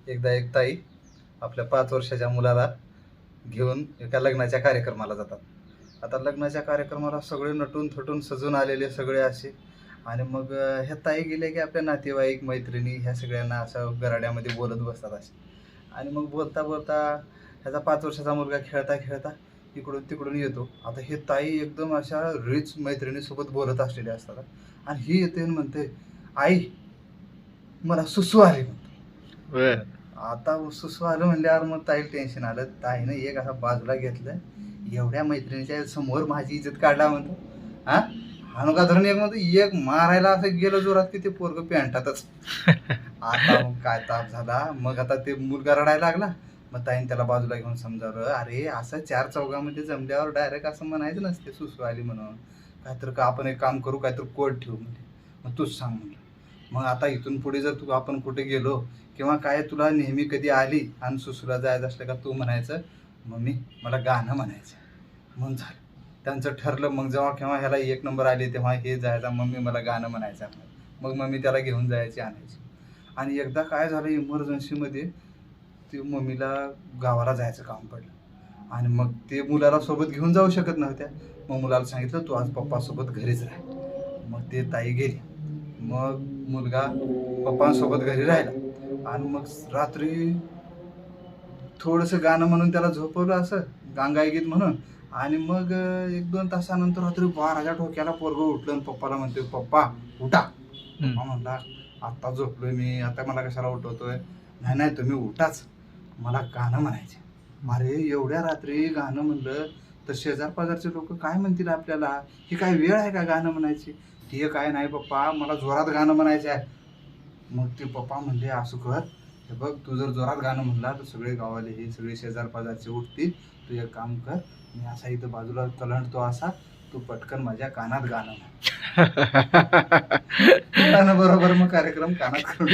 एकदा एक ताई आपल्या 5 वर्षाच्या मुलाला घेऊन एका लग्नाच्या कार्यक्रमाला जातात. आता लग्नाच्या कार्यक्रमाला सगळे नटून थटून सजून आलेले सगळे असे. आणि मग ह्या ताई गेल्या की आपल्या नातेवाईक मैत्रिणी ह्या सगळ्यांना असं गराड्यामध्ये बोलत बसतात असे. आणि मग बोलता बोलता ह्याचा 5 वर्षाचा मुलगा खेळता खेळता इकडून तिकडून येतो. आता हे ताई एकदम अशा रिच मैत्रिणीसोबत बोलत असलेले असतात. आणि ही येते आणि म्हणते, आई मला सुसू आली म्हणतो. आता सुसू आलं म्हणल्यावर मग ताईला टेन्शन आलं. ताईनं एक असा बाजूला घेतलं, एवढ्या मैत्रिणीच्या समोर माझी इज्जत काढला म्हणतो. हा हानुका धरून एक म्हणतो, एक मारायला असं गेलं जोरात की ते पोरग पॅन्टातच. आता मग काय ताप झाला. मग आता ते मुलगा रडायला लागला. मग ताईने त्याला बाजूला घेऊन समजावलं, अरे असं 4 चौघामध्ये जमल्यावर डायरेक्ट असं म्हणायचं नसते सुसू आली म्हणून. काहीतरी का आपण एक काम करू, काहीतरी कोड ठेवू म्हणजे. मग तूच सांग म्हणलं. मग आता इथून पुढे जर तू आपण कुठे गेलो किंवा काय तुला नेहमी कधी आली आणि सुसूला जायचं असलं का तू म्हणायचं, मम्मी मला गाणं म्हणायचं. म्हणून झालं त्यांचं ठरलं. मग जेव्हा केव्हा ह्याला 1 नंबर आले तेव्हा हे जायचा, मम्मी मला गाणं म्हणायचं. मग मम्मी त्याला घेऊन जायची आणायची. आणि एकदा काय झालं, इमर्जन्सीमध्ये ते मम्मीला गावाला जायचं काम पडलं. आणि मग ते मुलाला सोबत घेऊन जाऊ शकत नव्हत्या. मग मुलाला सांगितलं तू आज पप्पासोबत घरीच राह. मग ते ताई गेली. मग मुलगा पप्पांसोबत घरी राहिला. आणि मग रात्री थोडंसं गाणं म्हणून त्याला झोपवलं असं गांगाई गीत म्हणून. आणि मग 1-2 तासानंतर रात्री 12च्या ठोक्याला पोरगं उठलं आणि पप्पाला म्हणतोय, पप्पा उठा. पप्पा म्हणला, आत्ता झोपलोय मी, आता मला कशाला उठवतोय. नाही नाही तुम्ही उठाच, मला गाणं म्हणायचे. अरे एवढ्या रात्री गाणं म्हणलं तर शेजार पाजारचे लोक काय म्हणतील आपल्याला, ही काय वेळ आहे का गाणं म्हणायची. ते काय नाही पप्पा, मला जोरात गाणं म्हणायचं आहे. मग ते पप्पा म्हणले, असं कर, हे बघ तू जर जोरात गाणं म्हणला तर सगळे गावाले हे सगळे शेजार पाजारचे उठतील. तू एक काम कर, मी असा इथं बाजूला कलंडतो असा, तू पटकन माझ्या कानात गाणं म्हण. बरोबर मग कार्यक्रम कानात करून